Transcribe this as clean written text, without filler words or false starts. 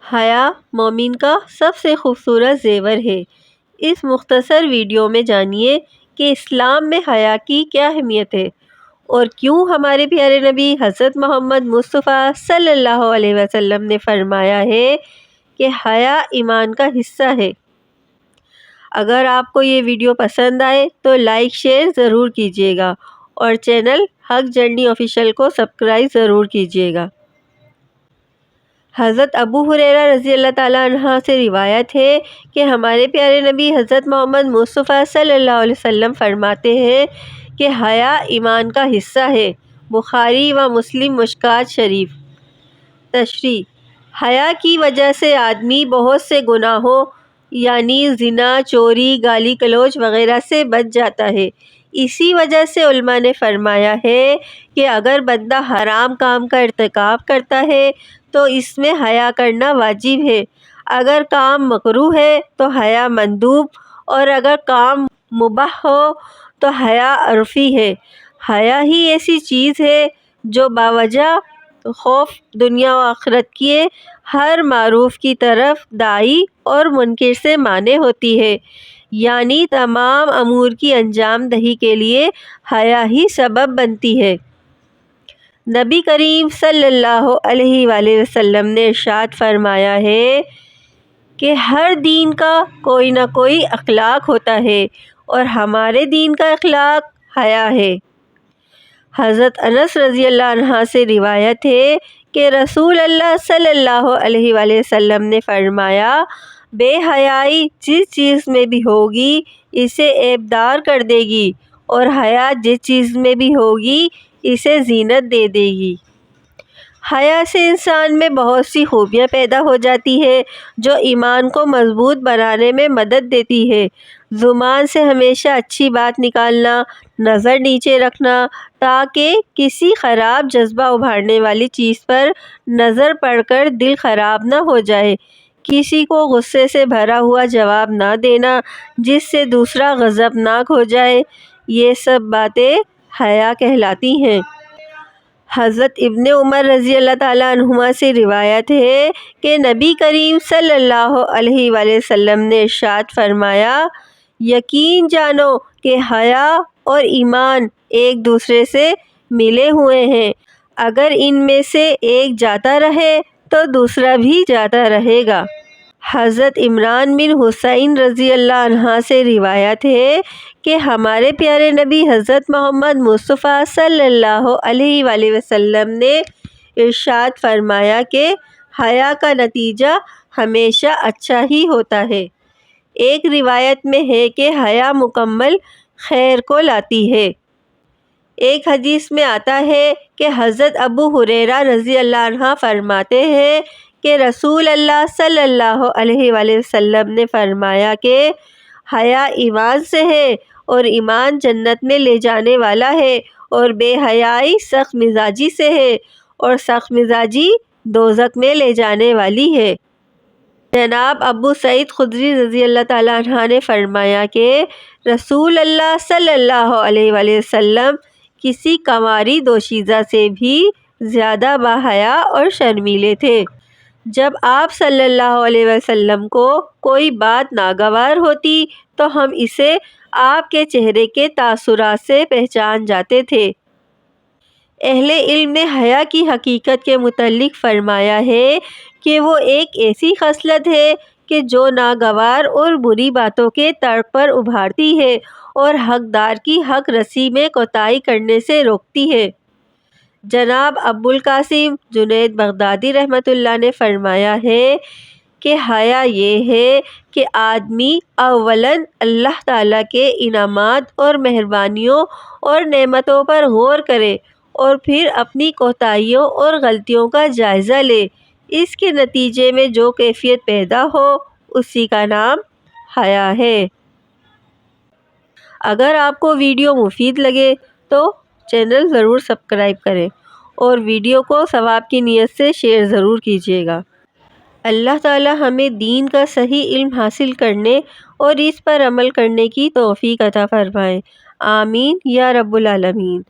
حیا مومن کا سب سے خوبصورت زیور ہے۔ اس مختصر ویڈیو میں جانیے کہ اسلام میں حیا کی کیا اہمیت ہے اور کیوں ہمارے پیارے نبی حضرت محمد مصطفیٰ صلی اللہ علیہ وسلم نے فرمایا ہے کہ حیا ایمان کا حصہ ہے۔ اگر آپ کو یہ ویڈیو پسند آئے تو لائک شیئر ضرور کیجیے گا اور چینل حق جرنی آفیشیل کو سبسکرائب ضرور کیجیے گا۔ حضرت ابو ہریرہ رضی اللہ تعالیٰ عنہ سے روایت ہے کہ ہمارے پیارے نبی حضرت محمد مصطفیٰ صلی اللہ علیہ وسلم فرماتے ہیں کہ حیا ایمان کا حصہ ہے۔ بخاری و مسلم مشکوٰۃ شریف۔ تشریح: حیا کی وجہ سے آدمی بہت سے گناہوں یعنی زنا، چوری، گالی گلوچ وغیرہ سے بچ جاتا ہے۔ اسی وجہ سے علماء نے فرمایا ہے کہ اگر بندہ حرام کام کا ارتکاب کرتا ہے تو اس میں حیا کرنا واجب ہے۔ اگر کام مکروہ ہے تو حیا مندوب اور اگر کام مباح ہو تو حیا عرفی ہے۔ حیا ہی ایسی چیز ہے جو باوجہ خوف دنیا و آخرت کیے ہر معروف کی طرف داعی اور منکر سے مانع ہوتی ہے، یعنی تمام امور کی انجام دہی کے لیے حیا ہی سبب بنتی ہے۔ نبی کریم صلی اللہ علیہ وآلہ وسلم نے ارشاد فرمایا ہے کہ ہر دین کا کوئی نہ کوئی اخلاق ہوتا ہے اور ہمارے دین کا اخلاق حیا ہے۔ حضرت انس رضی اللہ عنہ سے روایت ہے کہ رسول اللہ صلی اللہ علیہ وآلہ وسلم نے فرمایا، بے حیائی جس چیز میں بھی ہوگی اسے عیب دار کر دے گی اور حیا جس چیز میں بھی ہوگی اسے زینت دے دے گی۔ حیا سے انسان میں بہت سی خوبیاں پیدا ہو جاتی ہیں جو ایمان کو مضبوط بنانے میں مدد دیتی ہے۔ زبان سے ہمیشہ اچھی بات نکالنا، نظر نیچے رکھنا تاکہ کسی خراب جذبہ ابھارنے والی چیز پر نظر پڑ کر دل خراب نہ ہو جائے، کسی کو غصے سے بھرا ہوا جواب نہ دینا جس سے دوسرا غضبناک ہو جائے، یہ سب باتیں حیا کہلاتی ہیں۔ حضرت ابن عمر رضی اللہ تعالیٰ عنہما سے روایت ہے کہ نبی کریم صلی اللہ علیہ وآلہ وسلم نے ارشاد فرمایا، یقین جانو کہ حیا اور ایمان ایک دوسرے سے ملے ہوئے ہیں، اگر ان میں سے ایک جاتا رہے تو دوسرا بھی جاتا رہے گا۔ حضرت عمران بن حسین رضی اللہ عنہ سے روایت ہے کہ ہمارے پیارے نبی حضرت محمد مصطفیٰ صلی اللہ علیہ وآلہ وسلم نے ارشاد فرمایا کہ حیا کا نتیجہ ہمیشہ اچھا ہی ہوتا ہے۔ ایک روایت میں ہے کہ حیا مکمل خیر کو لاتی ہے۔ ایک حدیث میں آتا ہے کہ حضرت ابو ہریرہ رضی اللہ عنہ فرماتے ہیں کہ رسول اللہ صلی اللہ علیہ وآلہ وسلم نے فرمایا کہ حیا ایمان سے ہے اور ایمان جنت میں لے جانے والا ہے اور بے حیائی سخت مزاجی سے ہے اور سخت مزاجی دوزخ میں لے جانے والی ہے۔ جناب ابو سعید خدری رضی اللہ تعالیٰ عنہ نے فرمایا کہ رسول اللہ صلی اللہ علیہ وآلہ وسلم کسی کنواری دوشیزہ سے بھی زیادہ باحیا اور شرمیلے تھے۔ جب آپ صلی اللہ علیہ وسلم کو کوئی بات ناگوار ہوتی تو ہم اسے آپ کے چہرے کے تاثرات سے پہچان جاتے تھے۔ اہل علم نے حیا کی حقیقت کے متعلق فرمایا ہے کہ وہ ایک ایسی خصلت ہے کہ جو ناگوار اور بری باتوں کے طرف پر ابھارتی ہے اور حقدار کی حق رسی میں کوتاہی کرنے سے روکتی ہے۔ جناب ابو القاسم جنید بغدادی رحمۃ اللہ نے فرمایا ہے کہ حیا یہ ہے کہ آدمی اولاً اللہ تعالیٰ کے انعامات اور مہربانیوں اور نعمتوں پر غور کرے اور پھر اپنی کوتاہیوں اور غلطیوں کا جائزہ لے، اس کے نتیجے میں جو کیفیت پیدا ہو اسی کا نام حیا ہے۔ اگر آپ کو ویڈیو مفید لگے تو چینل ضرور سبسکرائب کریں اور ویڈیو کو ثواب کی نیت سے شیئر ضرور کیجیے گا۔ اللہ تعالی ہمیں دین کا صحیح علم حاصل کرنے اور اس پر عمل کرنے کی توفیق عطا فرمائے۔ آمین یا رب العالمین۔